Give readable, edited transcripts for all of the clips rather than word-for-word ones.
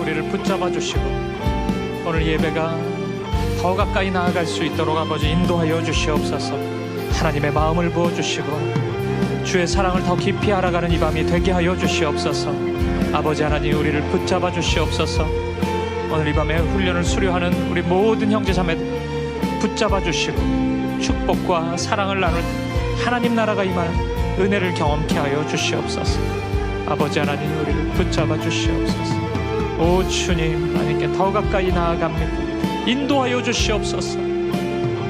우리를 붙잡아 주시고 오늘 예배가 더 가까이 나아갈 수 있도록 아버지 인도하여 주시옵소서. 하나님의 마음을 부어주시고 주의 사랑을 더 깊이 알아가는 이 밤이 되게 하여 주시옵소서. 아버지 하나님, 우리를 붙잡아 주시옵소서. 오늘 이 밤에 훈련을 수료하는 우리 모든 형제자매들 붙잡아 주시고 축복과 사랑을 나눌 하나님 나라가 임하는 은혜를 경험케 하여 주시옵소서. 아버지 하나님, 우리를 붙잡아 주시옵소서. 오 주님, 하나님께 더 가까이 나아갑니다. 인도하여 주시옵소서.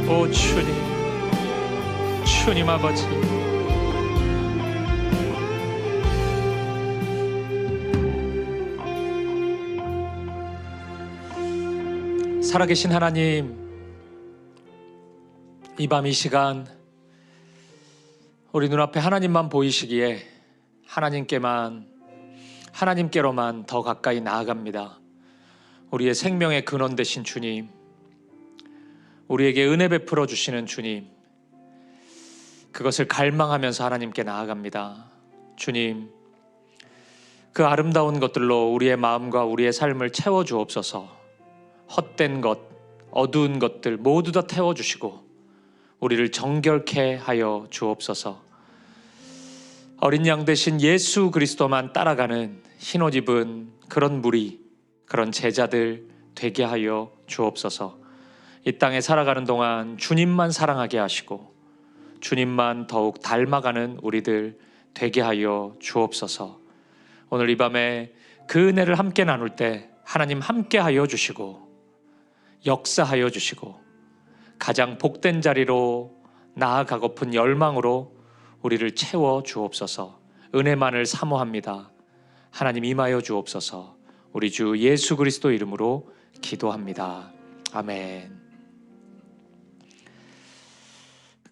오 주님, 주님 아버지, 살아계신 하나님, 이 밤 이 시간 우리 눈앞에 하나님만 보이시기에 하나님께로만 더 가까이 나아갑니다. 우리의 생명의 근원 되신 주님, 우리에게 은혜 베풀어 주시는 주님, 그것을 갈망하면서 하나님께 나아갑니다. 주님, 그 아름다운 것들로 우리의 마음과 우리의 삶을 채워주옵소서. 헛된 것, 어두운 것들 모두 다 태워주시고 우리를 정결케 하여 주옵소서. 어린 양 대신 예수 그리스도만 따라가는 흰옷 입은 그런 무리, 그런 제자들 되게 하여 주옵소서. 이 땅에 살아가는 동안 주님만 사랑하게 하시고 주님만 더욱 닮아가는 우리들 되게 하여 주옵소서. 오늘 이 밤에 그 은혜를 함께 나눌 때 하나님 함께 하여 주시고 역사하여 주시고 가장 복된 자리로 나아가고픈 열망으로 우리를 채워 주옵소서. 은혜만을 사모합니다. 하나님 임하여 주옵소서. 우리 주 예수 그리스도 이름으로 기도합니다. 아멘.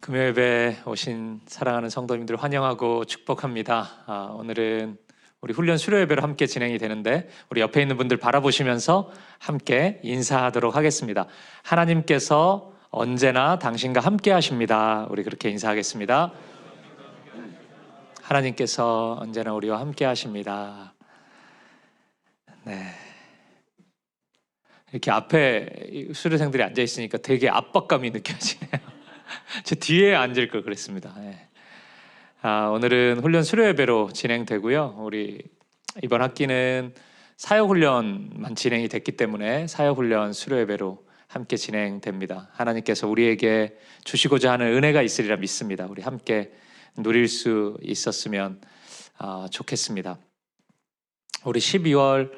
금요 예배 오신 사랑하는 성도님들 환영하고 축복합니다. 오늘은 우리 훈련 수료 예배로 함께 진행이 되는데 우리 옆에 있는 분들 바라보시면서 함께 인사하도록 하겠습니다. 하나님께서 언제나 당신과 함께 하십니다. 우리 그렇게 인사하겠습니다. 하나님께서 언제나 우리와 함께 하십니다. 네. 이렇게 앞에 수료생들이 앉아 있으니까 되게 압박감이 느껴지네요. 제 뒤에 앉을 걸 그랬습니다. 네. 오늘은 훈련 수료 예배로 진행되고요. 우리 이번 학기는 사역훈련만 진행이 됐기 때문에 사역훈련 수료 예배로 함께 진행됩니다. 하나님께서 우리에게 주시고자 하는 은혜가 있으리라 믿습니다. 우리 함께 누릴 수 있었으면 좋겠습니다. 우리 12월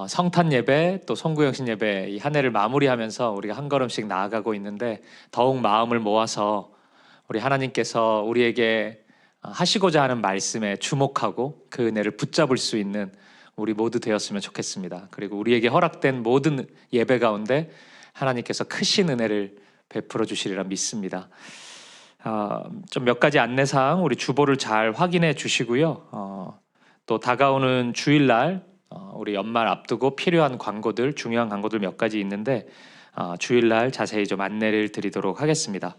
성탄 예배 또 송구영신 예배 이 한 해를 마무리하면서 우리가 한 걸음씩 나아가고 있는데 더욱 마음을 모아서 우리 하나님께서 우리에게 하시고자 하는 말씀에 주목하고 그 은혜를 붙잡을 수 있는 우리 모두 되었으면 좋겠습니다. 그리고 우리에게 허락된 모든 예배 가운데 하나님께서 크신 은혜를 베풀어 주시리라 믿습니다. 좀 몇 가지 안내사항 우리 주보를 잘 확인해 주시고요. 또 다가오는 주일날 우리 연말 앞두고 필요한 광고들, 중요한 광고들 몇 가지 있는데 주일날 자세히 좀 안내를 드리도록 하겠습니다.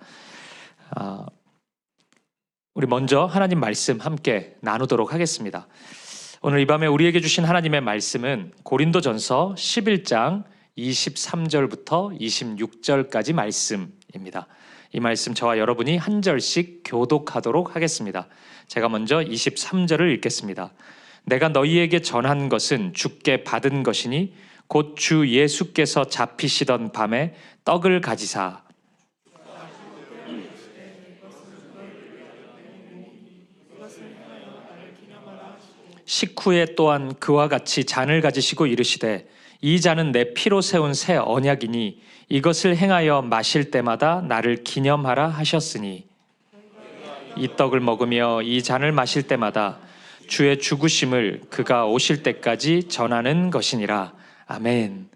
우리 먼저 하나님 말씀 함께 나누도록 하겠습니다. 오늘 이 밤에 우리에게 주신 하나님의 말씀은 고린도전서 11장 23절부터 26절까지 말씀입니다. 이 말씀 저와 여러분이 한 절씩 교독하도록 하겠습니다. 제가 먼저 23절을 읽겠습니다. 내가 너희에게 전한 것은 주께 받은 것이니 곧 주 예수께서 잡히시던 밤에 떡을 가지사 식후에 또한 그와 같이 잔을 가지시고 이르시되 이 잔은 내 피로 세운 새 언약이니 이것을 행하여 마실 때마다 나를 기념하라 하셨으니 이 떡을 먹으며 이 잔을 마실 때마다 주의 죽으심을 그가 오실 때까지 전하는 것이니라. 아멘.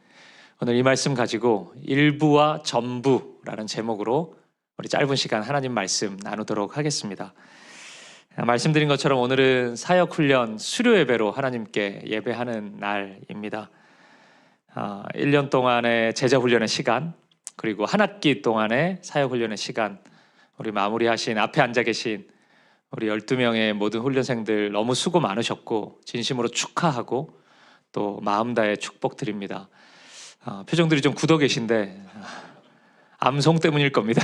오늘 이 말씀 가지고 일부와 전부라는 제목으로 우리 짧은 시간 하나님 말씀 나누도록 하겠습니다. 말씀드린 것처럼 오늘은 사역훈련 수료 예배로 하나님께 예배하는 날입니다. 1년 동안의 제자훈련의 시간, 그리고 한 학기 동안의 사역훈련의 시간, 우리 마무리하신 앞에 앉아 계신 우리 12명의 모든 훈련생들 너무 수고 많으셨고 진심으로 축하하고 또 마음 다해 축복드립니다. 표정들이 좀 굳어 계신데 암송 때문일 겁니다.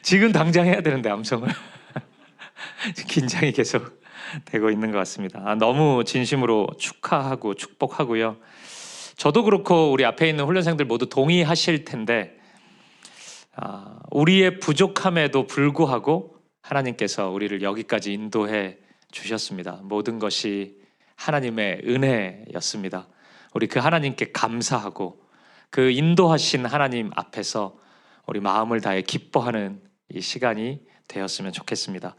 지금 당장 해야 되는데 암송을 긴장이 계속 되고 있는 것 같습니다. 너무 진심으로 축하하고 축복하고요. 저도 그렇고 우리 앞에 있는 훈련생들 모두 동의하실 텐데 우리의 부족함에도 불구하고 하나님께서 우리를 여기까지 인도해 주셨습니다. 모든 것이 하나님의 은혜였습니다. 우리 그 하나님께 감사하고 그 인도하신 하나님 앞에서 우리 마음을 다해 기뻐하는 이 시간이 되었으면 좋겠습니다.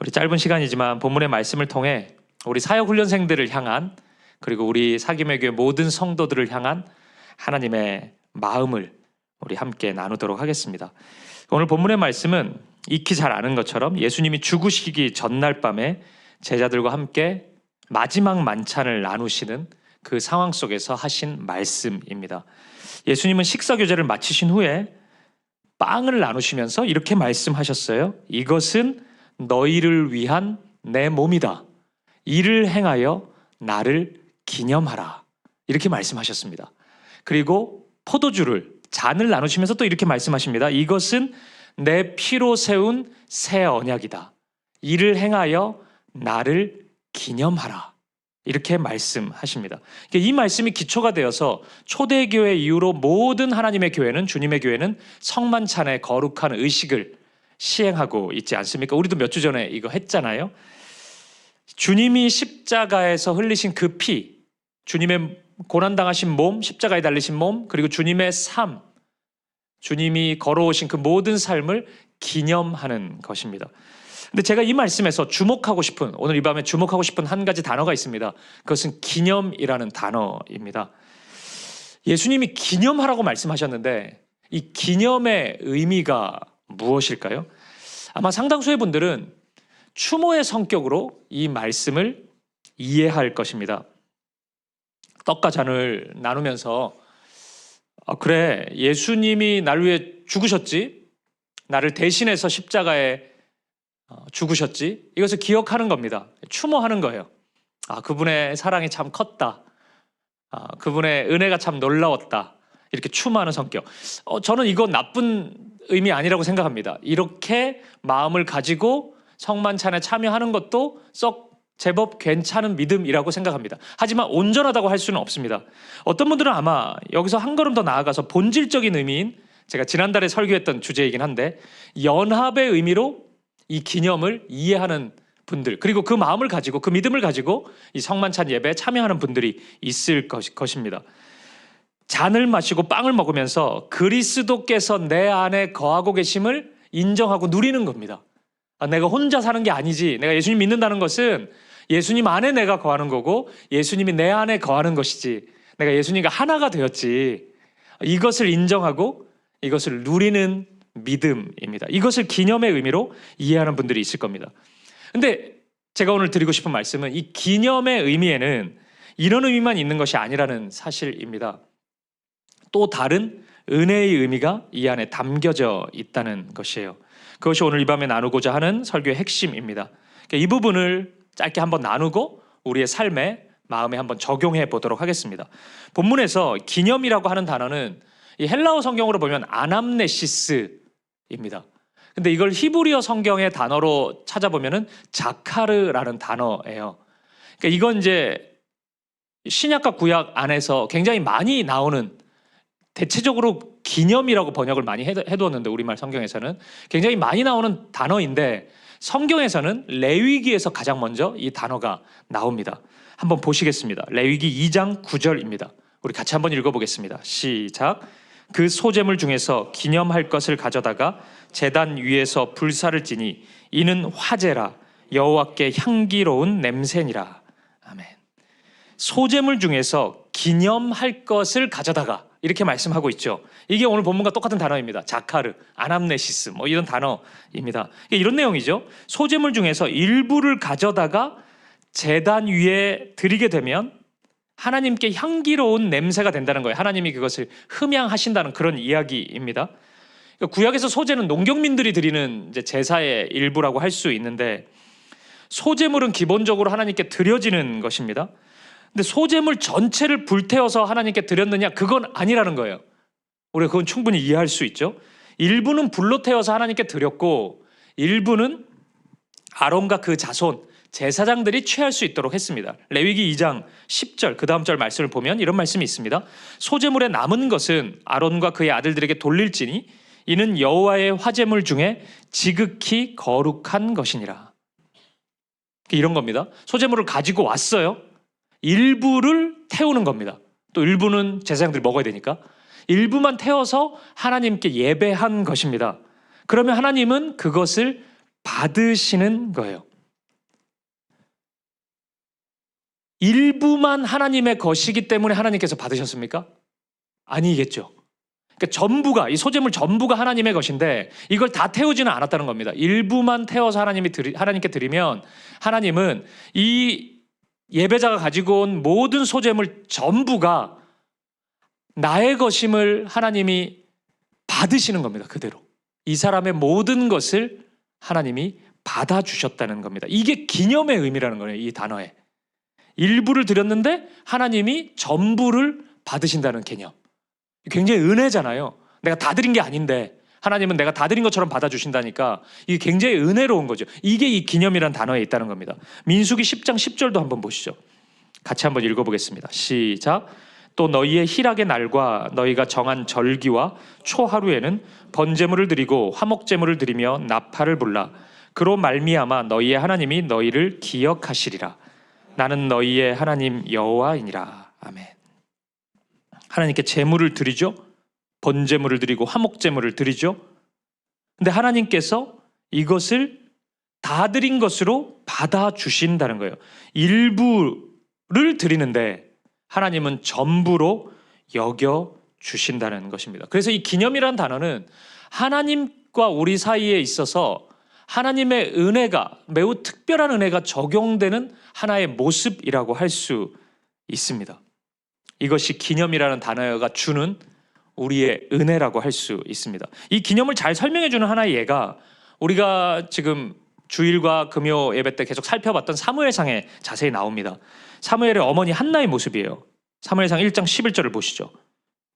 우리 짧은 시간이지만 본문의 말씀을 통해 우리 사역훈련생들을 향한 그리고 우리 사김의 교회 모든 성도들을 향한 하나님의 마음을 우리 함께 나누도록 하겠습니다. 오늘 본문의 말씀은 익히 잘 아는 것처럼 예수님이 죽으시기 전날 밤에 제자들과 함께 마지막 만찬을 나누시는 그 상황 속에서 하신 말씀입니다. 예수님은 식사 교제를 마치신 후에 빵을 나누시면서 이렇게 말씀하셨어요. 이것은 너희를 위한 내 몸이다. 이를 행하여 나를 기념하라. 이렇게 말씀하셨습니다. 그리고 포도주를 잔을 나누시면서 또 이렇게 말씀하십니다. 이것은 내 피로 세운 새 언약이다. 이를 행하여 나를 기념하라. 이렇게 말씀하십니다. 이 말씀이 기초가 되어서 초대교회 이후로 모든 하나님의 교회는 주님의 교회는 성만찬의 거룩한 의식을 시행하고 있지 않습니까? 우리도 몇 주 전에 이거 했잖아요. 주님이 십자가에서 흘리신 그 피, 주님의 고난당하신 몸, 십자가에 달리신 몸, 그리고 주님의 삶, 주님이 걸어오신 그 모든 삶을 기념하는 것입니다. 근데 제가 이 말씀에서 주목하고 싶은, 오늘 이 밤에 주목하고 싶은 한 가지 단어가 있습니다. 그것은 기념이라는 단어입니다. 예수님이 기념하라고 말씀하셨는데 이 기념의 의미가 무엇일까요? 아마 상당수의 분들은 추모의 성격으로 이 말씀을 이해할 것입니다. 떡과 잔을 나누면서 그래, 예수님이 나를 위해 죽으셨지, 나를 대신해서 십자가에 죽으셨지, 이것을 기억하는 겁니다. 추모하는 거예요. 그분의 사랑이 참 컸다, 그분의 은혜가 참 놀라웠다, 이렇게 추모하는 성격. 저는 이거 나쁜 의미 아니라고 생각합니다. 이렇게 마음을 가지고 성만찬에 참여하는 것도 썩 제법 괜찮은 믿음이라고 생각합니다. 하지만 온전하다고 할 수는 없습니다. 어떤 분들은 아마 여기서 한 걸음 더 나아가서 본질적인 의미인, 제가 지난달에 설교했던 주제이긴 한데, 연합의 의미로 이 기념을 이해하는 분들, 그리고 그 마음을 가지고 그 믿음을 가지고 이 성만찬 예배에 참여하는 분들이 있을 것입니다. 잔을 마시고 빵을 먹으면서 그리스도께서 내 안에 거하고 계심을 인정하고 누리는 겁니다. 내가 혼자 사는 게 아니지, 내가 예수님 믿는다는 것은 예수님 안에 내가 거하는 거고 예수님이 내 안에 거하는 것이지, 내가 예수님과 하나가 되었지, 이것을 인정하고 이것을 누리는 믿음입니다. 이것을 기념의 의미로 이해하는 분들이 있을 겁니다. 근데 제가 오늘 드리고 싶은 말씀은 이 기념의 의미에는 이런 의미만 있는 것이 아니라는 사실입니다. 또 다른 은혜의 의미가 이 안에 담겨져 있다는 것이에요. 그것이 오늘 이 밤에 나누고자 하는 설교의 핵심입니다. 이 부분을 짧게 한번 나누고 우리의 삶에, 마음에 한번 적용해 보도록 하겠습니다. 본문에서 기념이라고 하는 단어는 이 헬라어 성경으로 보면 아남네시스입니다. 근데 이걸 히브리어 성경의 단어로 찾아보면은 자카르라는 단어예요. 그러니까 이건 이제 신약과 구약 안에서 굉장히 많이 나오는, 대체적으로 기념이라고 번역을 많이 해두었는데 우리말 성경에서는 굉장히 많이 나오는 단어인데, 성경에서는 레위기에서 가장 먼저 이 단어가 나옵니다. 한번 보시겠습니다. 레위기 2장 9절입니다. 우리 같이 한번 읽어보겠습니다. 시작. 그 소제물 중에서 기념할 것을 가져다가 제단 위에서 불사를 지니 이는 화제라, 여호와께 향기로운 냄새니라. 아멘. 소제물 중에서 기념할 것을 가져다가, 이렇게 말씀하고 있죠. 이게 오늘 본문과 똑같은 단어입니다. 자카르, 아남네시스, 이런 단어입니다. 이런 내용이죠. 소제물 중에서 일부를 가져다가 제단 위에 드리게 되면 하나님께 향기로운 냄새가 된다는 거예요. 하나님이 그것을 흠양하신다는 그런 이야기입니다. 구약에서 소제는 농경민들이 드리는 이제 제사의 일부라고 할 수 있는데, 소제물은 기본적으로 하나님께 드려지는 것입니다. 근데 소재물 전체를 불태워서 하나님께 드렸느냐? 그건 아니라는 거예요. 우리가 그건 충분히 이해할 수 있죠. 일부는 불로 태워서 하나님께 드렸고 일부는 아론과 그 자손 제사장들이 취할 수 있도록 했습니다. 레위기 2장 10절 그 다음 절 말씀을 보면 이런 말씀이 있습니다. 소재물에 남은 것은 아론과 그의 아들들에게 돌릴지니 이는 여호와의 화제물 중에 지극히 거룩한 것이니라. 이런 겁니다. 소재물을 가지고 왔어요. 일부를 태우는 겁니다. 또 일부는 제사장들이 먹어야 되니까 일부만 태워서 하나님께 예배한 것입니다. 그러면 하나님은 그것을 받으시는 거예요. 일부만 하나님의 것이기 때문에 하나님께서 받으셨습니까? 아니겠죠. 그러니까 전부가, 이 소재물 전부가 하나님의 것인데 이걸 다 태우지는 않았다는 겁니다. 일부만 태워서 하나님께 드리면 하나님은 이 예배자가 가지고 온 모든 소재물 전부가 나의 것임을 하나님이 받으시는 겁니다. 그대로. 이 사람의 모든 것을 하나님이 받아주셨다는 겁니다. 이게 기념의 의미라는 거예요. 이 단어에. 일부를 드렸는데 하나님이 전부를 받으신다는 개념. 굉장히 은혜잖아요. 내가 다 드린 게 아닌데 하나님은 내가 다 드린 것처럼 받아주신다니까 이게 굉장히 은혜로운 거죠. 이게 이 기념이라는 단어에 있다는 겁니다. 민수기 10장 10절도 한번 보시죠. 같이 한번 읽어보겠습니다. 시작. 또 너희의 희락의 날과 너희가 정한 절기와 초하루에는 번제물을 드리고 화목제물을 드리며 나팔을 불라. 그로 말미암아 너희의 하나님이 너희를 기억하시리라. 나는 너희의 하나님 여호와이니라. 아멘. 하나님께 제물을 드리죠. 번제물을 드리고 화목제물을 드리죠. 근데 하나님께서 이것을 다 드린 것으로 받아주신다는 거예요. 일부를 드리는데 하나님은 전부로 여겨주신다는 것입니다. 그래서 이 기념이라는 단어는 하나님과 우리 사이에 있어서 하나님의 은혜가, 매우 특별한 은혜가 적용되는 하나의 모습이라고 할 수 있습니다. 이것이 기념이라는 단어가 주는 우리의 은혜라고 할 수 있습니다. 이 기념을 잘 설명해 주는 하나의 예가 우리가 지금 주일과 금요 예배 때 계속 살펴봤던 사무엘상에 자세히 나옵니다. 사무엘의 어머니 한나의 모습이에요. 사무엘상 1장 11절을 보시죠.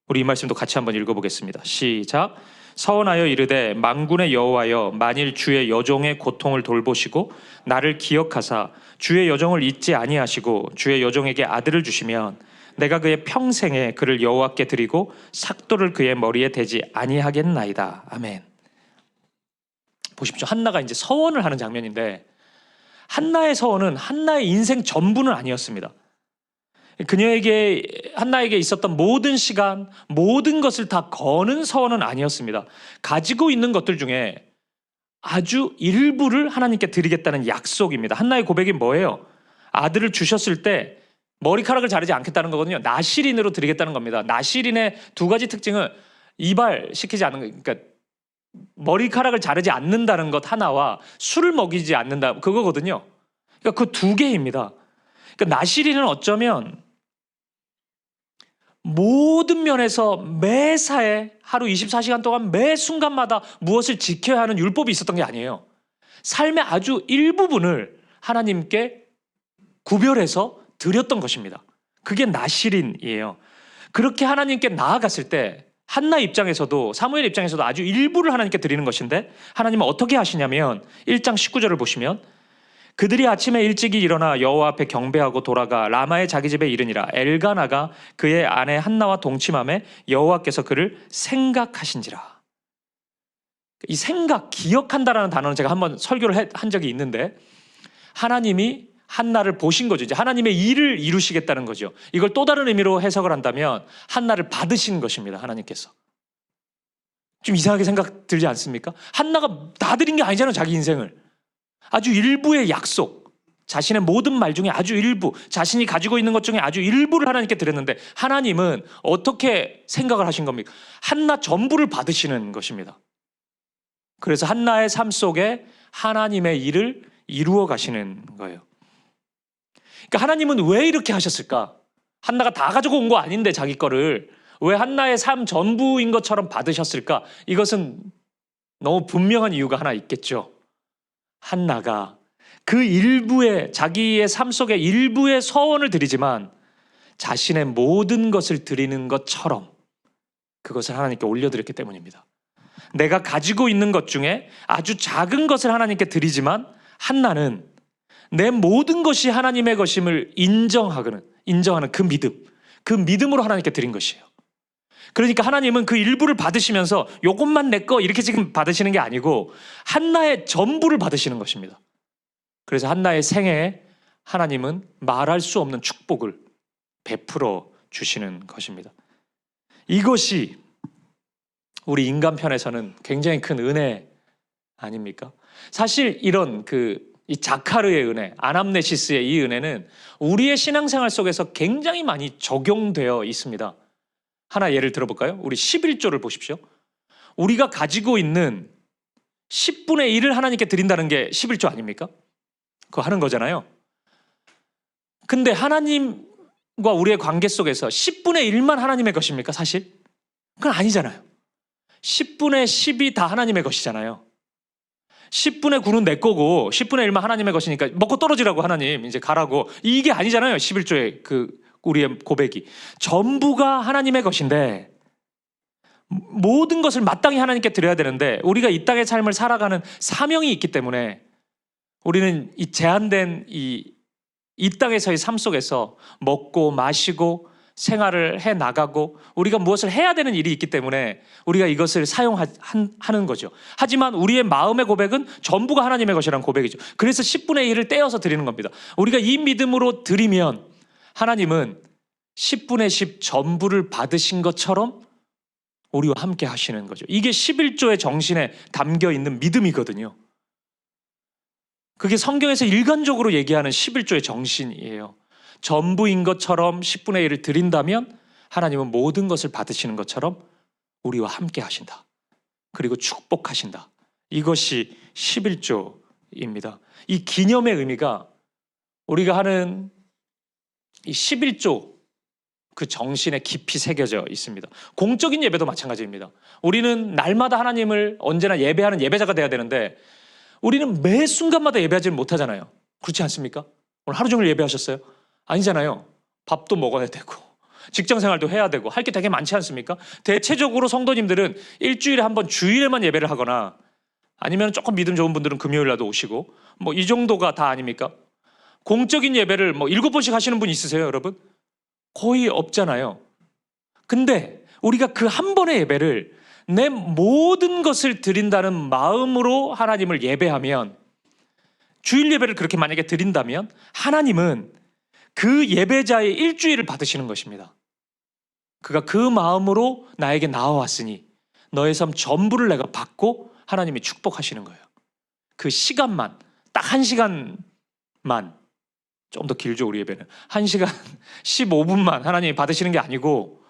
우리 이 말씀도 같이 한번 읽어보겠습니다. 시작. 서원하여 이르되 만군의 여호와여 만일 주의 여종의 고통을 돌보시고 나를 기억하사 주의 여종을 잊지 아니하시고 주의 여종에게 아들을 주시면 내가 그의 평생에 그를 여호와께 드리고 삭도를 그의 머리에 대지 아니하겠나이다. 아멘. 보십시오. 한나가 이제 서원을 하는 장면인데 한나의 서원은 한나의 인생 전부는 아니었습니다. 한나에게 있었던 모든 시간, 모든 것을 다 거는 서원은 아니었습니다. 가지고 있는 것들 중에 아주 일부를 하나님께 드리겠다는 약속입니다. 한나의 고백이 뭐예요? 아들을 주셨을 때 머리카락을 자르지 않겠다는 거거든요. 나실인으로 드리겠다는 겁니다. 나실인의 두 가지 특징은 이발시키지 않는 거, 그러니까 머리카락을 자르지 않는다는 것 하나와 술을 먹이지 않는다 그거거든요. 그러니까 그 두 개입니다. 그러니까 나실인은 어쩌면 모든 면에서 매사에 하루 24시간 동안 매 순간마다 무엇을 지켜야 하는 율법이 있었던 게 아니에요. 삶의 아주 일부분을 하나님께 구별해서 드렸던 것입니다. 그게 나실인이에요. 그렇게 하나님께 나아갔을 때 한나 입장에서도 사무엘 입장에서도 아주 일부를 하나님께 드리는 것인데 하나님은 어떻게 하시냐면 1장 19절을 보시면 그들이 아침에 일찍이 일어나 여호와 앞에 경배하고 돌아가 라마의 자기 집에 이르니라. 엘가나가 그의 아내 한나와 동침하매 여호와께서 그를 생각하신지라. 이 생각, 기억한다라는 단어는 제가 한번 설교를 한 적이 있는데 하나님이 한나를 보신 거죠. 이제 하나님의 일을 이루시겠다는 거죠. 이걸 또 다른 의미로 해석을 한다면 한나를 받으신 것입니다. 하나님께서. 좀 이상하게 생각 들지 않습니까? 한나가 다 드린 게 아니잖아요. 자기 인생을. 아주 일부의 약속, 자신의 모든 말 중에 아주 일부, 자신이 가지고 있는 것 중에 아주 일부를 하나님께 드렸는데 하나님은 어떻게 생각을 하신 겁니까? 한나 전부를 받으시는 것입니다. 그래서 한나의 삶 속에 하나님의 일을 이루어 가시는 거예요. 그러니까 하나님은 왜 이렇게 하셨을까? 한나가 다 가지고 온 거 아닌데 자기 거를 왜 한나의 삶 전부인 것처럼 받으셨을까? 이것은 너무 분명한 이유가 하나 있겠죠. 한나가 그 일부의 자기의 삶 속의 일부의 서원을 드리지만 자신의 모든 것을 드리는 것처럼 그것을 하나님께 올려드렸기 때문입니다. 내가 가지고 있는 것 중에 아주 작은 것을 하나님께 드리지만 한나는 내 모든 것이 하나님의 것임을 인정하는 그 믿음으로 하나님께 드린 것이에요. 그러니까 하나님은 그 일부를 받으시면서 요것만 내 거 이렇게 지금 받으시는 게 아니고 한나의 전부를 받으시는 것입니다. 그래서 한나의 생애에 하나님은 말할 수 없는 축복을 베풀어 주시는 것입니다. 이것이 우리 인간 편에서는 굉장히 큰 은혜 아닙니까? 사실 이런 이 자카르의 은혜, 아남네시스의 이 은혜는 우리의 신앙생활 속에서 굉장히 많이 적용되어 있습니다. 하나 예를 들어볼까요? 우리 11조를 보십시오. 우리가 가지고 있는 10분의 1을 하나님께 드린다는 게 11조 아닙니까? 그거 하는 거잖아요. 근데 하나님과 우리의 관계 속에서 10분의 1만 하나님의 것입니까, 사실? 그건 아니잖아요. 10분의 10이 다 하나님의 것이잖아요. 10분의 9는 내 거고 10분의 1만 하나님의 것이니까 먹고 떨어지라고 하나님 이제 가라고, 이게 아니잖아요. 11조의 우리의 고백이 전부가 하나님의 것인데 모든 것을 마땅히 하나님께 드려야 되는데 우리가 이 땅의 삶을 살아가는 사명이 있기 때문에 우리는 이 제한된 이 땅에서의 삶 속에서 먹고 마시고 생활을 해 나가고 우리가 무엇을 해야 되는 일이 있기 때문에 우리가 이것을 사용하는 거죠. 하지만 우리의 마음의 고백은 전부가 하나님의 것이라는 고백이죠. 그래서 10분의 1을 떼어서 드리는 겁니다. 우리가 이 믿음으로 드리면 하나님은 10분의 10 전부를 받으신 것처럼 우리와 함께 하시는 거죠. 이게 11조의 정신에 담겨 있는 믿음이거든요. 그게 성경에서 일관적으로 얘기하는 11조의 정신이에요. 전부인 것처럼 10분의 1을 드린다면 하나님은 모든 것을 받으시는 것처럼 우리와 함께 하신다. 그리고 축복하신다. 이것이 11조입니다. 이 기념의 의미가 우리가 하는 이 11조 그 정신에 깊이 새겨져 있습니다. 공적인 예배도 마찬가지입니다. 우리는 날마다 하나님을 언제나 예배하는 예배자가 돼야 되는데 우리는 매 순간마다 예배하지는 못하잖아요. 그렇지 않습니까? 오늘 하루 종일 예배하셨어요? 아니잖아요. 밥도 먹어야 되고 직장생활도 해야 되고 할 게 되게 많지 않습니까? 대체적으로 성도님들은 일주일에 한 번 주일에만 예배를 하거나 아니면 조금 믿음 좋은 분들은 금요일날도 오시고 뭐 이 정도가 다 아닙니까? 공적인 예배를 뭐 7번씩 하시는 분 있으세요, 여러분? 거의 없잖아요. 근데 우리가 그 한 번의 예배를 내 모든 것을 드린다는 마음으로 하나님을 예배하면, 주일 예배를 그렇게 만약에 드린다면 하나님은 그 예배자의 일주일을 받으시는 것입니다. 그가 그 마음으로 나에게 나와왔으니 너의 삶 전부를 내가 받고 하나님이 축복하시는 거예요. 그 시간만, 딱 1시간만, 좀 더 길죠 우리 예배는 1시간 15분만 하나님이 받으시는 게 아니고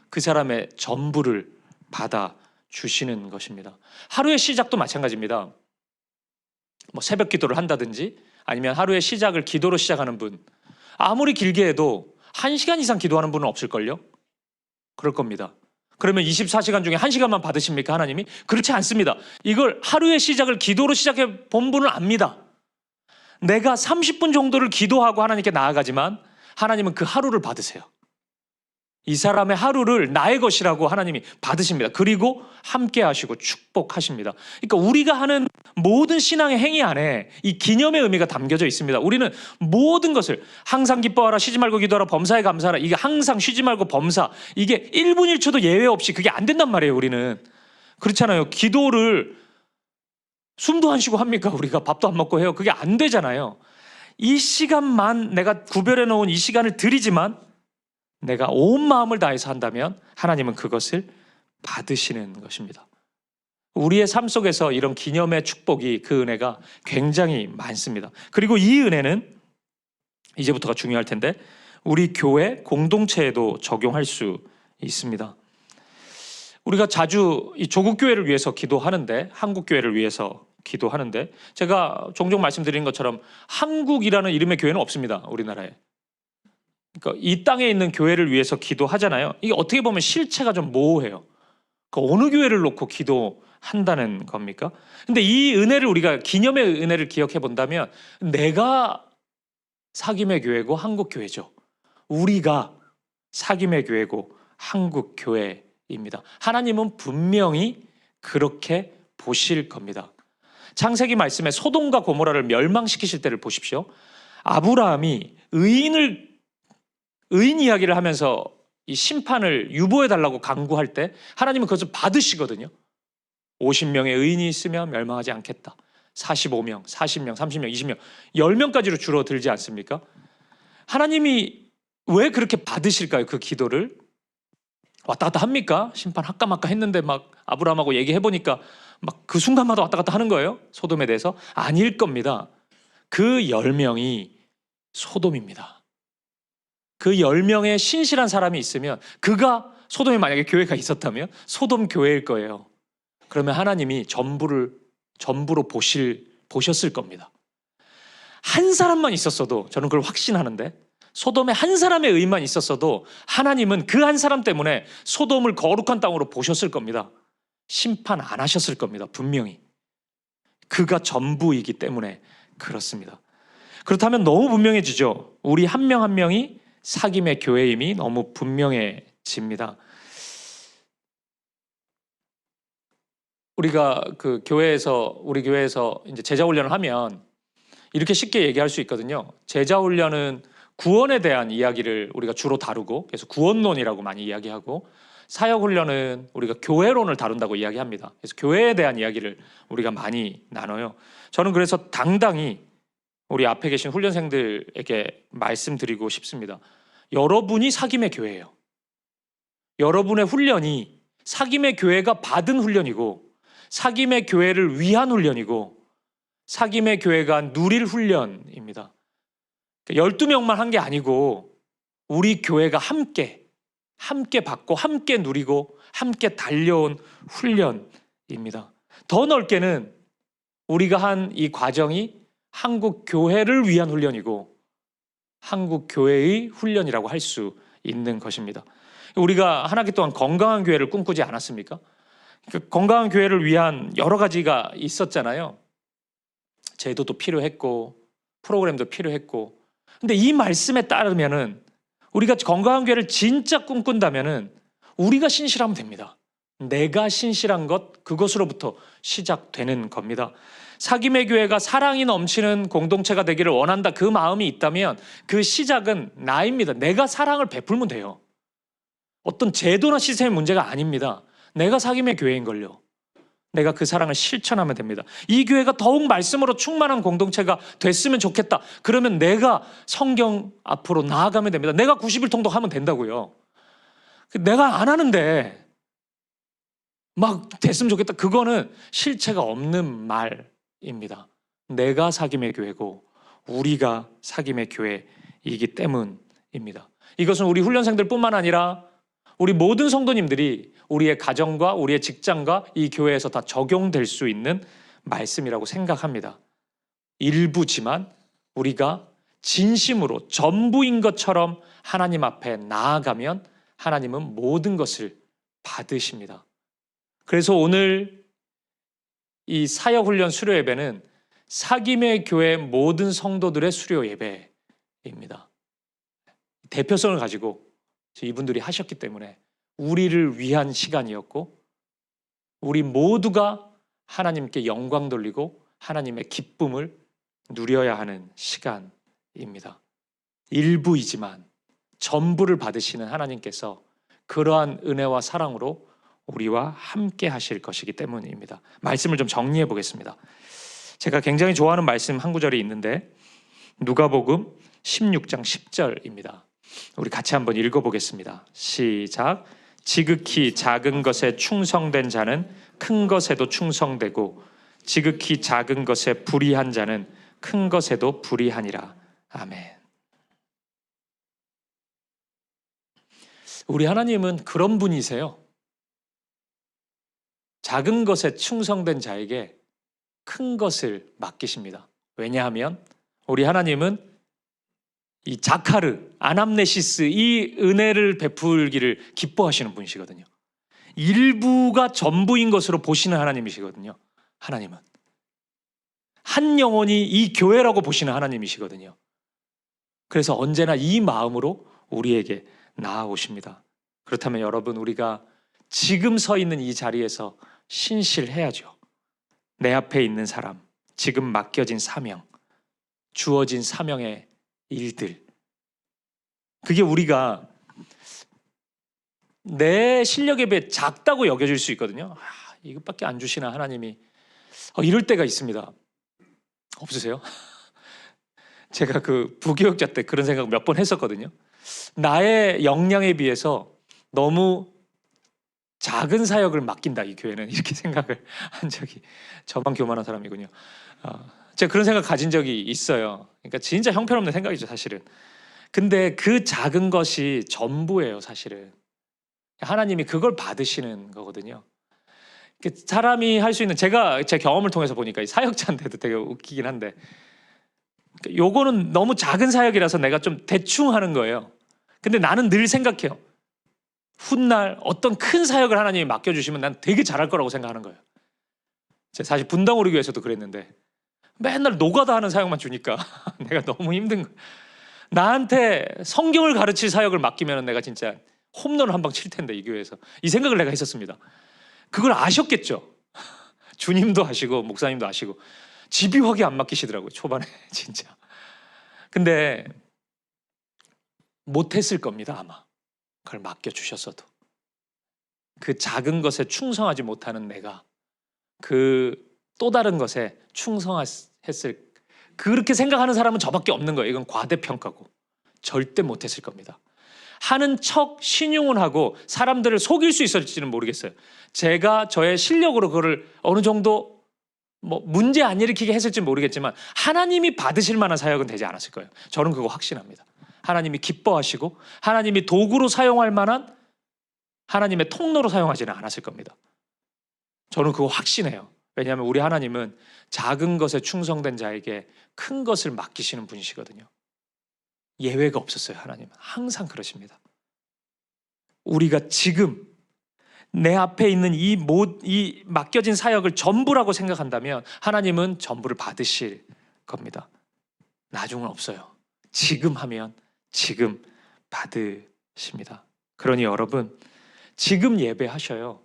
그 사람의 전부를 받아 주시는 것입니다. 하루의 시작도 마찬가지입니다. 뭐 새벽 기도를 한다든지 아니면 하루의 시작을 기도로 시작하는 분, 아무리 길게 해도 1시간 이상 기도하는 분은 없을걸요? 그럴 겁니다. 그러면 24시간 중에 1시간만 받으십니까 하나님이? 그렇지 않습니다. 이걸 하루의 시작을 기도로 시작해 본 분은 압니다. 내가 30분 정도를 기도하고 하나님께 나아가지만 하나님은 그 하루를 받으세요. 이 사람의 하루를 나의 것이라고 하나님이 받으십니다. 그리고 함께 하시고 축복하십니다. 그러니까 우리가 하는 모든 신앙의 행위 안에 이 기념의 의미가 담겨져 있습니다. 우리는 모든 것을 항상 기뻐하라, 쉬지 말고 기도하라, 범사에 감사하라, 이게 항상 쉬지 말고 범사, 이게 1분 1초도 예외 없이 그게 안 된단 말이에요. 우리는 그렇잖아요. 기도를 숨도 안 쉬고 합니까? 우리가 밥도 안 먹고 해요. 그게 안 되잖아요. 이 시간만 내가 구별해 놓은 이 시간을 드리지만 내가 온 마음을 다해서 한다면 하나님은 그것을 받으시는 것입니다. 우리의 삶 속에서 이런 기념의 축복이, 그 은혜가 굉장히 많습니다. 그리고 이 은혜는 이제부터가 중요할 텐데 우리 교회 공동체에도 적용할 수 있습니다. 우리가 자주 이 조국 교회를 위해서 기도하는데, 한국 교회를 위해서 기도하는데, 제가 종종 말씀드린 것처럼 한국이라는 이름의 교회는 없습니다. 우리나라에. 그러니까 이 땅에 있는 교회를 위해서 기도하잖아요. 이게 어떻게 보면 실체가 좀 모호해요. 어느 교회를 놓고 기도한다는 겁니까? 근데 이 은혜를, 우리가 기념의 은혜를 기억해 본다면 내가 사김의 교회고 한국 교회죠. 우리가 사귐의 교회고 한국 교회입니다. 하나님은 분명히 그렇게 보실 겁니다. 창세기 말씀에 소돔과 고모라를 멸망시키실 때를 보십시오. 아브라함이 의인 이야기를 하면서 이 심판을 유보해달라고 간구할 때 하나님은 그것을 받으시거든요. 50명의 의인이 있으면 멸망하지 않겠다. 45명, 40명, 30명, 20명, 10명까지로 줄어들지 않습니까? 하나님이 왜 그렇게 받으실까요? 그 기도를 왔다 갔다 합니까? 심판할까 말까 했는데 막 아브라함하고 얘기해보니까 막 그 순간마다 왔다 갔다 하는 거예요? 소돔에 대해서? 아닐 겁니다. 그 10명이 소돔입니다. 그 10명의 신실한 사람이 있으면 그가 소돔에 만약에 교회가 있었다면 소돔 교회일 거예요. 그러면 하나님이 전부로 보셨을 겁니다. 한 사람만 있었어도 저는 그걸 확신하는데 소돔에 한 사람의 의만 있었어도 하나님은 그 한 사람 때문에 소돔을 거룩한 땅으로 보셨을 겁니다. 심판 안 하셨을 겁니다. 분명히. 그가 전부이기 때문에 그렇습니다. 그렇다면 너무 분명해지죠. 우리 한 명 한 명이 사귐의 교회임이 너무 분명해집니다. 우리가 우리 교회에서 이제 제자 훈련을 하면 이렇게 쉽게 얘기할 수 있거든요. 제자 훈련은 구원에 대한 이야기를 우리가 주로 다루고, 그래서 구원론이라고 많이 이야기하고, 사역 훈련은 우리가 교회론을 다룬다고 이야기합니다. 그래서 교회에 대한 이야기를 우리가 많이 나눠요. 저는 그래서 당당히 우리 앞에 계신 훈련생들에게 말씀드리고 싶습니다. 여러분이 사귐의 교회예요. 여러분의 훈련이 사귐의 교회가 받은 훈련이고, 사귐의 교회를 위한 훈련이고, 사귐의 교회가 누릴 훈련입니다. 12명만 한 게 아니고 우리 교회가 함께 받고 함께 누리고 함께 달려온 훈련입니다. 더 넓게는 우리가 한 이 과정이 한국 교회를 위한 훈련이고 한국 교회의 훈련이라고 할 수 있는 것입니다. 우리가 한 학기 동안 건강한 교회를 꿈꾸지 않았습니까? 그 건강한 교회를 위한 여러 가지가 있었잖아요. 제도도 필요했고 프로그램도 필요했고. 근데 이 말씀에 따르면은 우리가 건강한 교회를 진짜 꿈꾼다면은 우리가 신실하면 됩니다. 내가 신실한 것, 그것으로부터 시작되는 겁니다. 사귐의 교회가 사랑이 넘치는 공동체가 되기를 원한다, 그 마음이 있다면 그 시작은 나입니다. 내가 사랑을 베풀면 돼요. 어떤 제도나 시스템의 문제가 아닙니다. 내가 사귐의 교회인걸요. 내가 그 사랑을 실천하면 됩니다. 이 교회가 더욱 말씀으로 충만한 공동체가 됐으면 좋겠다. 그러면 내가 성경 앞으로 나아가면 됩니다. 내가 90일 통독하면 된다고요. 내가 안 하는데 막 됐으면 좋겠다. 그거는 실체가 없는 말입니다. 내가 사귐의 교회고 우리가 사귐의 교회이기 때문입니다. 이것은 우리 훈련생들뿐만 아니라 우리 모든 성도님들이 우리의 가정과 우리의 직장과 이 교회에서 다 적용될 수 있는 말씀이라고 생각합니다. 일부지만 우리가 진심으로 전부인 것처럼 하나님 앞에 나아가면 하나님은 모든 것을 받으십니다. 그래서 오늘 이 사역훈련 수료 예배는 사귐의 교회 모든 성도들의 수료 예배입니다. 대표성을 가지고 이분들이 하셨기 때문에 우리를 위한 시간이었고 우리 모두가 하나님께 영광 돌리고 하나님의 기쁨을 누려야 하는 시간입니다. 일부이지만 전부를 받으시는 하나님께서 그러한 은혜와 사랑으로 우리와 함께 하실 것이기 때문입니다. 말씀을 좀 정리해 보겠습니다. 제가 굉장히 좋아하는 말씀 한 구절이 있는데 누가복음 16장 10절입니다. 우리 같이 한번 읽어보겠습니다. 시작. 지극히 작은 것에 충성된 자는 큰 것에도 충성되고 지극히 작은 것에 불의한 자는 큰 것에도 불의하니라. 아멘. 우리 하나님은 그런 분이세요. 작은 것에 충성된 자에게 큰 것을 맡기십니다. 왜냐하면 우리 하나님은 이 자카르, 아남네시스, 이 은혜를 베풀기를 기뻐하시는 분이시거든요. 일부가 전부인 것으로 보시는 하나님이시거든요. 하나님은 한 영혼이 이 교회라고 보시는 하나님이시거든요. 그래서 언제나 이 마음으로 우리에게 나아오십니다. 그렇다면 여러분, 우리가 지금 서 있는 이 자리에서 신실해야죠. 내 앞에 있는 사람, 지금 맡겨진 사명, 주어진 사명의 일들, 그게 우리가 내 실력에 비해 작다고 여겨질 수 있거든요. 이것밖에 안 주시나 하나님이, 이럴 때가 있습니다. 없으세요? 제가 그 부교육자 때 그런 생각 몇 번 했었거든요. 나의 역량에 비해서 너무 작은 사역을 맡긴다, 이 교회는. 이렇게 생각을 한 적이, 저만 교만한 사람이군요. 제가 그런 생각 가진 적이 있어요. 그러니까 진짜 형편없는 생각이죠, 사실은. 근데 그 작은 것이 전부예요, 사실은. 하나님이 그걸 받으시는 거거든요. 사람이 할 수 있는, 제가 제 경험을 통해서 보니까 이 사역자인데도 되게 웃기긴 한데, 요거는 너무 작은 사역이라서 내가 좀 대충 하는 거예요. 근데 나는 늘 생각해요. 훗날 어떤 큰 사역을 하나님이 맡겨주시면 난 되게 잘할 거라고 생각하는 거예요. 제가 사실 분당 우리 교회에서도 그랬는데 맨날 노가다 하는 사역만 주니까 내가 너무 힘든 거예요. 나한테 성경을 가르칠 사역을 맡기면 내가 진짜 홈런을 한 방 칠 텐데, 이 교회에서. 이 생각을 내가 했었습니다. 그걸 아셨겠죠? 주님도 아시고 목사님도 아시고 집요하게 안 맡기시더라고요, 초반에. 진짜. 근데 못했을 겁니다, 아마. 그걸 맡겨주셨어도. 그 작은 것에 충성하지 못하는 내가 그 또 다른 것에 충성했을, 그렇게 생각하는 사람은 저밖에 없는 거예요. 이건 과대평가고 절대 못했을 겁니다. 하는 척 신용은 하고 사람들을 속일 수 있을지는 모르겠어요. 제가 저의 실력으로 그거를 어느 정도 문제 안 일으키게 했을지 모르겠지만 하나님이 받으실 만한 사역은 되지 않았을 거예요. 저는 그거 확신합니다. 하나님이 기뻐하시고 하나님이 도구로 사용할 만한 하나님의 통로로 사용하지는 않았을 겁니다. 저는 그거 확신해요. 왜냐하면 우리 하나님은 작은 것에 충성된 자에게 큰 것을 맡기시는 분이시거든요. 예외가 없었어요. 하나님은 항상 그러십니다. 우리가 지금 내 앞에 있는 이 맡겨진 사역을 전부라고 생각한다면 하나님은 전부를 받으실 겁니다. 나중은 없어요. 지금 하면 지금 받으십니다. 그러니 여러분, 지금 예배하셔요.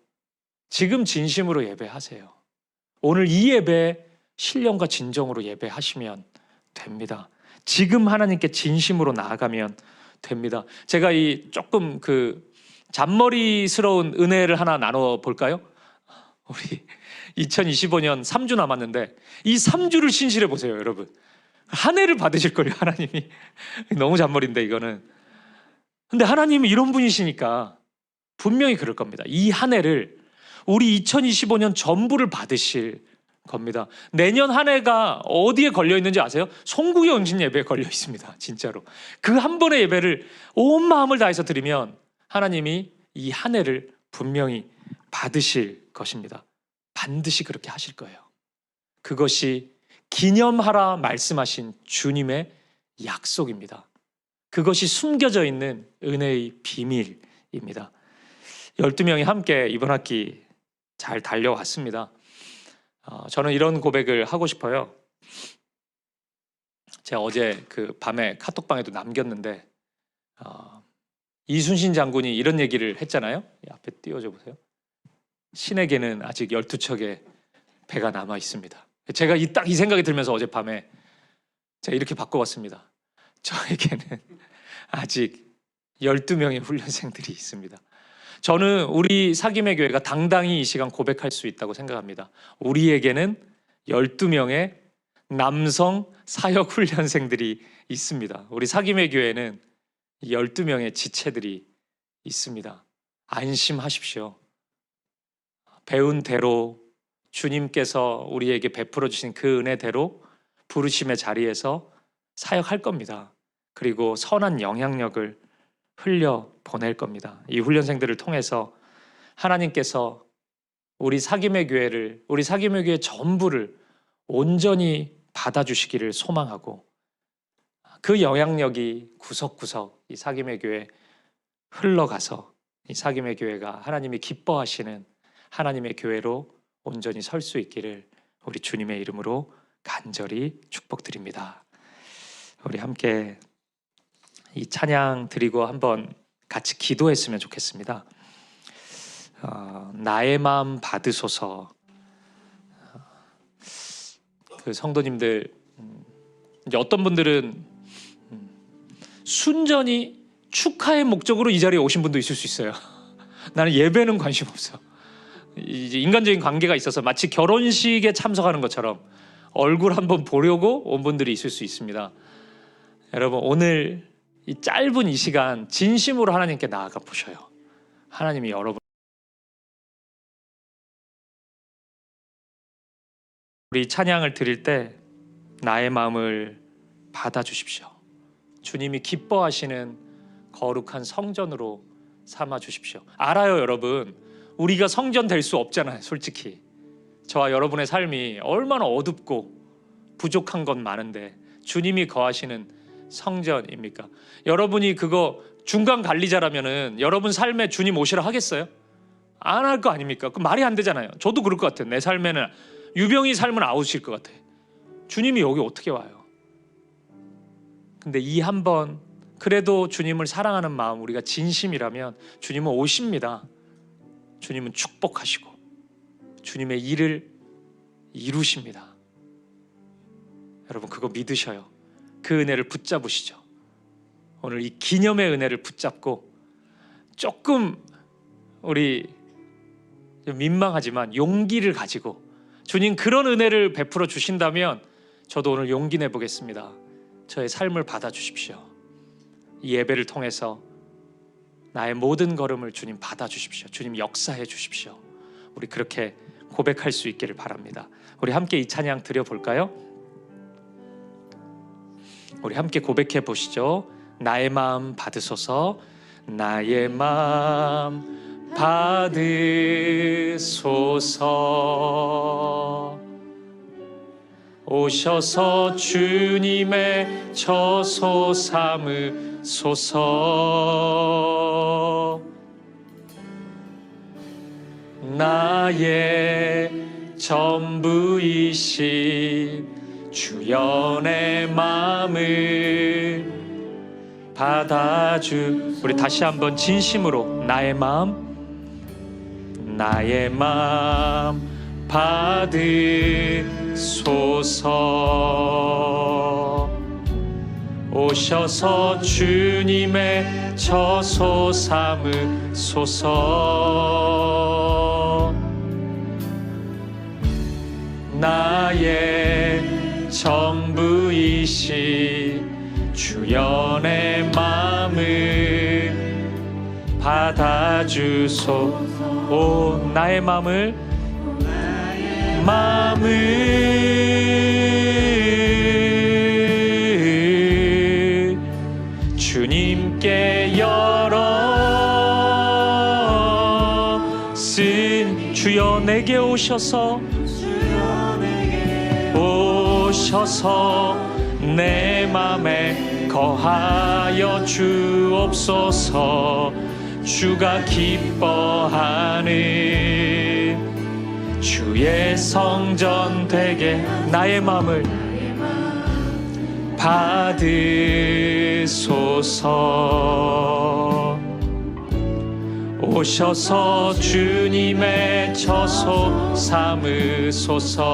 지금 진심으로 예배하세요. 오늘 이 예배 신령과 진정으로 예배하시면 됩니다. 지금 하나님께 진심으로 나아가면 됩니다. 제가 이 조금 잔머리스러운 은혜를 하나 나눠 볼까요? 우리 2025년 3주 남았는데 이 3주를 신실해 보세요, 여러분. 한 해를 받으실 거예요, 하나님이. 너무 잔머리인데 이거는. 근데 하나님은 이런 분이시니까 분명히 그럴 겁니다. 이 한 해를, 우리 2025년 전부를 받으실 겁니다. 내년 한 해가 어디에 걸려 있는지 아세요? 송구의 은신 예배에 걸려 있습니다. 진짜로. 그 한 번의 예배를 온 마음을 다해서 드리면 하나님이 이 한 해를 분명히 받으실 것입니다. 반드시 그렇게 하실 거예요. 그것이 기념하라 말씀하신 주님의 약속입니다. 그것이 숨겨져 있는 은혜의 비밀입니다. 12명이 함께 이번 학기 잘 달려왔습니다. 저는 이런 고백을 하고 싶어요. 제가 어제 그 밤에 카톡방에도 남겼는데 이순신 장군이 이런 얘기를 했잖아요. 앞에 띄워줘 보세요. 신에게는 아직 12척의 배가 남아 있습니다. 제가 딱 이 생각이 들면서 어젯밤에 제가 이렇게 바꿔봤습니다. 저에게는 아직 12명의 훈련생들이 있습니다. 저는 우리 사김의 교회가 당당히 이 시간 고백할 수 있다고 생각합니다. 우리에게는 12명의 남성 사역 훈련생들이 있습니다. 우리 사김의 교회는 12명의 지체들이 있습니다. 안심하십시오. 배운 대로 주님께서 우리에게 베풀어 주신 그 은혜대로 부르심의 자리에서 사역할 겁니다. 그리고 선한 영향력을 흘려 보낼 겁니다. 이 훈련생들을 통해서 하나님께서 우리 사김의 교회를, 우리 사김의 교회 전부를 온전히 받아주시기를 소망하고 그 영향력이 구석구석 이 사김의 교회에 흘러가서 이 사김의 교회가 하나님이 기뻐하시는 하나님의 교회로 온전히 설 수 있기를 우리 주님의 이름으로 간절히 축복드립니다. 우리 함께 이 찬양 드리고 한번 같이 기도했으면 좋겠습니다. 나의 마음 받으소서. 그 성도님들, 이제 어떤 분들은 순전히 축하의 목적으로 이 자리에 오신 분도 있을 수 있어요. 나는 예배는 관심 없어. 이제 인간적인 관계가 있어서 마치 결혼식에 참석하는 것처럼 얼굴 한번 보려고 온 분들이 있을 수 있습니다. 여러분, 오늘 이 짧은 이 시간 진심으로 하나님께 나아가 보셔요. 하나님이 여러분, 우리 찬양을 드릴 때 나의 마음을 받아주십시오. 주님이 기뻐하시는 거룩한 성전으로 삼아 주십시오. 알아요, 여러분. 우리가 성전 될 수 없잖아요. 솔직히 저와 여러분의 삶이 얼마나 어둡고 부족한 건 많은데 주님이 거하시는 성전입니까? 여러분이 그거 중간 관리자라면은 여러분 삶에 주님 오시라 하겠어요? 안 할 거 아닙니까? 그 말이 안 되잖아요. 저도 그럴 것 같아요. 내 삶에는 유병희 삶은 아웃일 것 같아. 주님이 여기 어떻게 와요? 근데 이 한 번 그래도 주님을 사랑하는 마음, 우리가 진심이라면 주님은 오십니다. 주님은 축복하시고 주님의 일을 이루십니다. 여러분, 그거 믿으셔요. 그 은혜를 붙잡으시죠. 오늘 이 기념의 은혜를 붙잡고 조금 우리 좀 민망하지만 용기를 가지고 주님 그런 은혜를 베풀어 주신다면 저도 오늘 용기 내보겠습니다. 저의 삶을 받아주십시오. 이 예배를 통해서 나의 모든 걸음을 주님 받아주십시오. 주님 역사해 주십시오. 우리 그렇게 고백할 수 있기를 바랍니다. 우리 함께 이 찬양 드려볼까요? 우리 함께 고백해 보시죠. 나의 마음 받으소서. 나의 마음 받으소서. 오셔서 주님의 처소 삼으소서. 나의 전부이신 주연의 마음을 받아주. 우리 다시 한번 진심으로 나의 마음 받으소서. 오셔서 주님의 처소 삼으소서. 나의 전부이신 주연의 마음을 받아주소서. 오, 나의 마음을 주님께 열었으니 주여 내게 오셔서 내 맘에 거하여 주옵소서. 주가 기뻐하는 주의 성전 되게 나의 마음을 받으소서. 오셔서 주님의 처소 삼으소서.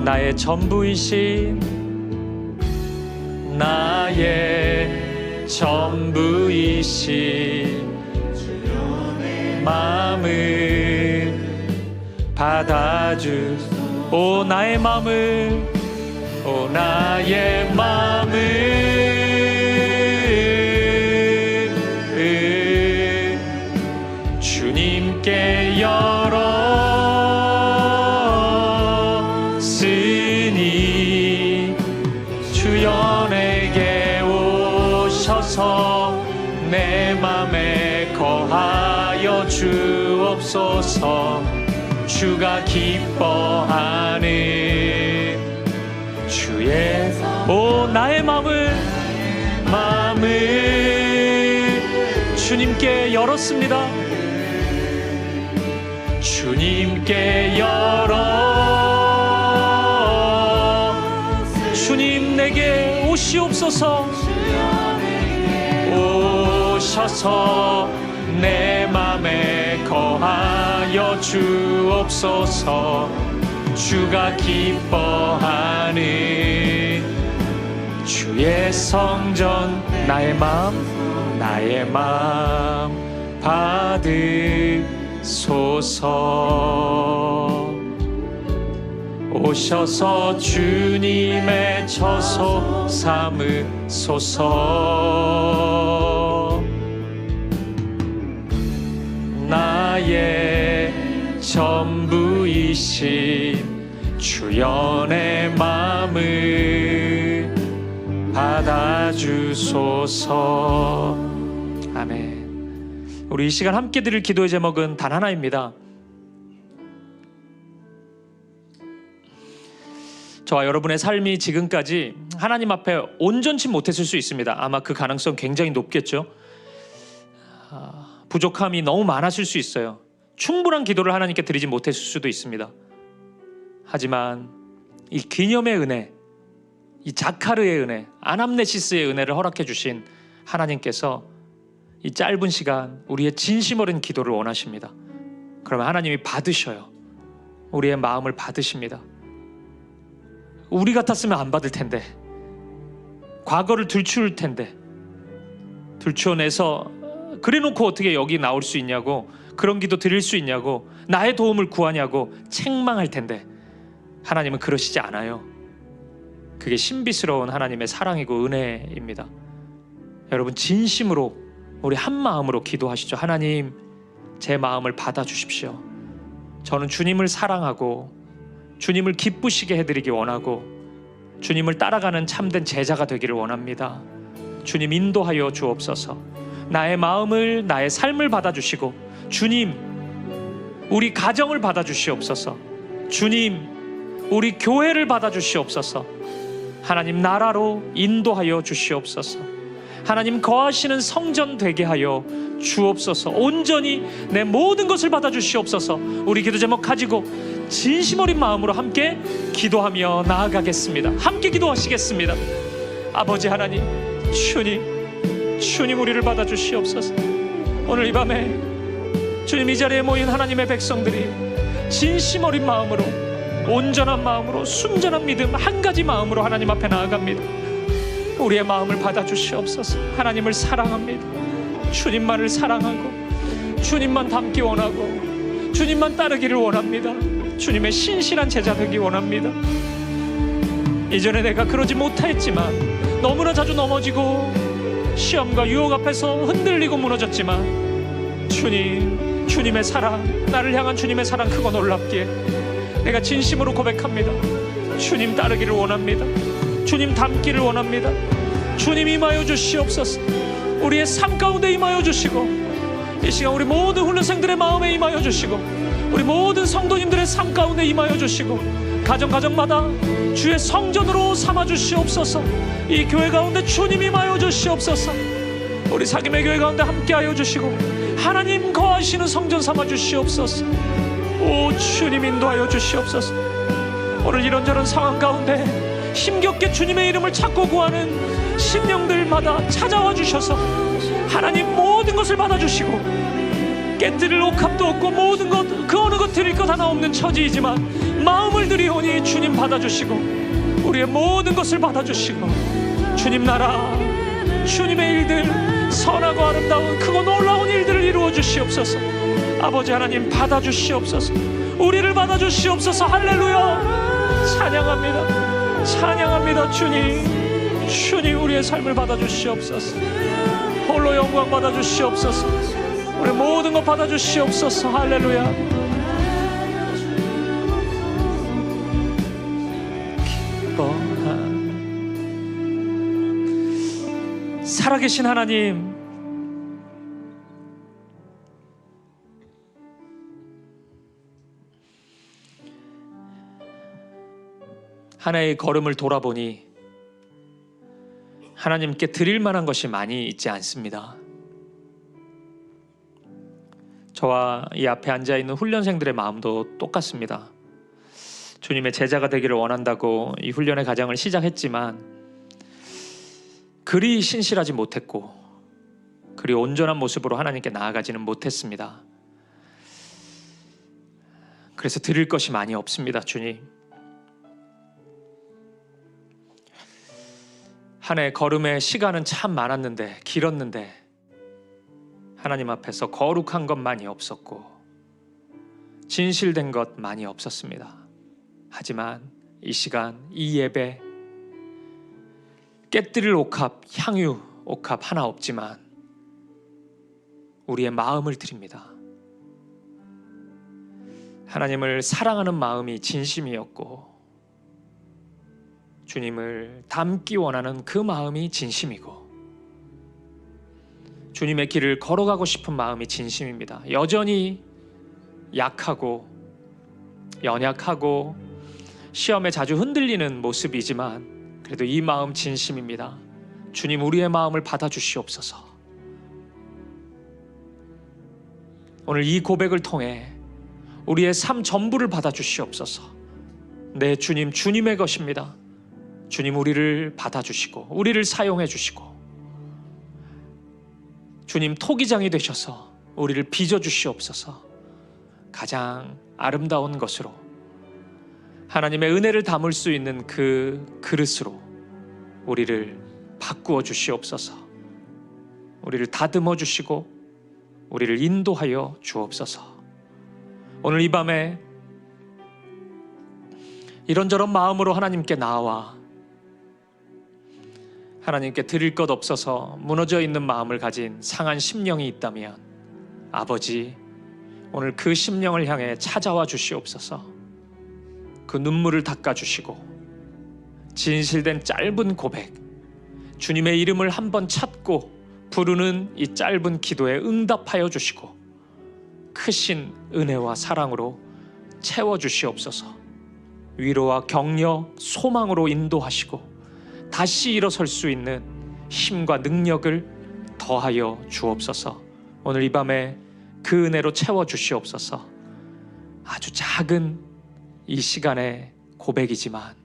나의 전부이신 나의 전부이신 마음을 받아주. 오 나의 마음을 오 나의 마음을 주님께 열었으니 주여 내게 오셔서 내 맘에 거하여 주옵소서. 주가 기뻐하는 주의 오 나의 마음을 주님께 열었습니다. 주님께 열어 주님 내게 오시옵소서. 오셔서 내 맘에 거하여 주옵소서. 주가 기뻐하는 주의 성전 나의 마음 받으소서. 오셔서 주님의 처소 삼으소서. 나의 전부이신 주여 내 마음을 받아주소서. 아멘. 우리 이 시간 함께 드릴 기도의 제목은 단 하나입니다. 저와 여러분의 삶이 지금까지 하나님 앞에 온전치 못했을 수 있습니다. 아마 그 가능성 굉장히 높겠죠. 부족함이 너무 많았을 수 있어요. 충분한 기도를 하나님께 드리지 못했을 수도 있습니다. 하지만 이 기념의 은혜, 이 자카르의 은혜, 아남네시스의 은혜를 허락해 주신 하나님께서 이 짧은 시간 우리의 진심 어린 기도를 원하십니다. 그러면 하나님이 받으셔요. 우리의 마음을 받으십니다. 우리 같았으면 안 받을 텐데, 과거를 들추울 텐데, 들추어내서 그래놓고 어떻게 여기 나올 수 있냐고, 그런 기도 드릴 수 있냐고, 나의 도움을 구하냐고 책망할 텐데 하나님은 그러시지 않아요. 그게 신비스러운 하나님의 사랑이고 은혜입니다. 여러분 진심으로 우리 한 마음으로 기도하시죠. 하나님, 제 마음을 받아주십시오. 저는 주님을 사랑하고 주님을 기쁘시게 해드리기 원하고 주님을 따라가는 참된 제자가 되기를 원합니다. 주님 인도하여 주옵소서. 나의 마음을, 나의 삶을 받아주시고 주님, 우리 가정을 받아주시옵소서. 주님, 우리 교회를 받아주시옵소서. 하나님 나라로 인도하여 주시옵소서. 하나님 거하시는 성전 되게 하여 주옵소서. 온전히 내 모든 것을 받아주시옵소서. 우리 기도 제목 가지고 진심 어린 마음으로 함께 기도하며 나아가겠습니다. 함께 기도하시겠습니다. 아버지 하나님, 주님 우리를 받아주시옵소서. 오늘 이 밤에 주님 이 자리에 모인 하나님의 백성들이 진심 어린 마음으로, 온전한 마음으로, 순전한 믿음 한 가지 마음으로 하나님 앞에 나아갑니다. 우리의 마음을 받아주시옵소서. 하나님을 사랑합니다. 주님만을 사랑하고 주님만 닮기 원하고 주님만 따르기를 원합니다. 주님의 신실한 제자 되기 원합니다. 이전에 내가 그러지 못했지만, 너무나 자주 넘어지고 시험과 유혹 앞에서 흔들리고 무너졌지만 주님의 사랑, 나를 향한 주님의 사랑 크고 놀랍기에 내가 진심으로 고백합니다. 주님 따르기를 원합니다. 주님 닮기를 원합니다. 주님 임하여 주시옵소서. 우리의 삶 가운데 임하여 주시고, 이 시간 우리 모든 훈련생들의 마음에 임하여 주시고, 우리 모든 성도님들의 삶 가운데 임하여 주시고, 가정마다 주의 성전으로 삼아 주시옵소서. 이 교회 가운데 주님 임하여 주시옵소서. 우리 사김의 교회 가운데 함께하여 주시고 하나님 거하시는 성전 삼아 주시옵소서. 오 주님 인도하여 주시옵소서. 오늘 이런저런 상황 가운데 힘겹게 주님의 이름을 찾고 구하는 심령들마다 찾아와 주셔서 하나님 모든 것을 받아주시고, 깨뜨릴 옥합도 없고 모든 것, 그 어느 것 드릴 것 하나 없는 처지이지만 마음을 드리오니 주님 받아주시고 우리의 모든 것을 받아주시고, 주님 나라, 주님의 일들, 선하고 아름다운 크고 놀라운 일들을 이루어 주시옵소서. 아버지 하나님 받아주시옵소서. 우리를 받아주시옵소서. 할렐루야. 찬양합니다. 찬양합니다. 주님 우리의 삶을 받아주시옵소서. 홀로 영광 받아주시옵소서. 우리 모든 것 받아주시옵소서. 할렐루야. 살아계신 하나님, 하나의 걸음을 돌아보니 하나님께 드릴 만한 것이 많이 있지 않습니다. 저와 이 앞에 앉아있는 훈련생들의 마음도 똑같습니다. 주님의 제자가 되기를 원한다고 이 훈련의 과정을 시작했지만 그리 신실하지 못했고 그리고 온전한 모습으로 하나님께 나아가지는 못했습니다. 그래서 드릴 것이 많이 없습니다, 주님. 한 해 걸음의 시간은 참 많았는데, 길었는데 하나님 앞에서 거룩한 것 많이 없었고 진실된 것 많이 없었습니다. 하지만 이 시간, 이 예배, 깨뜨릴 옥합, 향유 옥합 하나 없지만 우리의 마음을 드립니다. 하나님을 사랑하는 마음이 진심이었고 주님을 닮기 원하는 그 마음이 진심이고 주님의 길을 걸어가고 싶은 마음이 진심입니다. 여전히 약하고 연약하고 시험에 자주 흔들리는 모습이지만 그래도 이 마음 진심입니다. 주님, 우리의 마음을 받아주시옵소서. 오늘 이 고백을 통해 우리의 삶 전부를 받아주시옵소서. 네, 주님, 주님의 것입니다. 주님, 우리를 받아주시고 우리를 사용해 주시고 주님, 토기장이 되셔서 우리를 빚어주시옵소서. 가장 아름다운 것으로 하나님의 은혜를 담을 수 있는 그 그릇으로 우리를 바꾸어 주시옵소서. 우리를 다듬어 주시고 우리를 인도하여 주옵소서. 오늘 이 밤에 이런저런 마음으로 하나님께 나와 하나님께 드릴 것 없어서 무너져 있는 마음을 가진 상한 심령이 있다면 아버지, 오늘 그 심령을 향해 찾아와 주시옵소서. 그 눈물을 닦아주시고 진실된 짧은 고백, 주님의 이름을 한번 찾고 부르는 이 짧은 기도에 응답하여 주시고 크신 은혜와 사랑으로 채워주시옵소서. 위로와 격려, 소망으로 인도하시고 다시 일어설 수 있는 힘과 능력을 더하여 주옵소서. 오늘 이 밤에 그 은혜로 채워주시옵소서. 아주 작은 이 시간의 고백이지만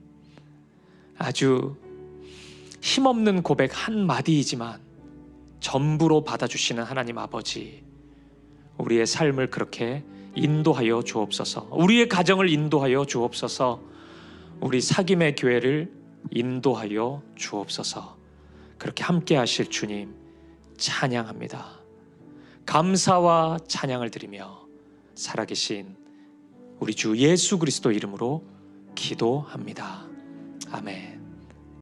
아주 힘없는 고백 한마디이지만 전부로 받아주시는 하나님 아버지, 우리의 삶을 그렇게 인도하여 주옵소서. 우리의 가정을 인도하여 주옵소서. 우리 사귐의 교회를 인도하여 주옵소서. 그렇게 함께 하실 주님 찬양합니다. 감사와 찬양을 드리며 살아계신 우리 주 예수 그리스도 이름으로 기도합니다. 아멘.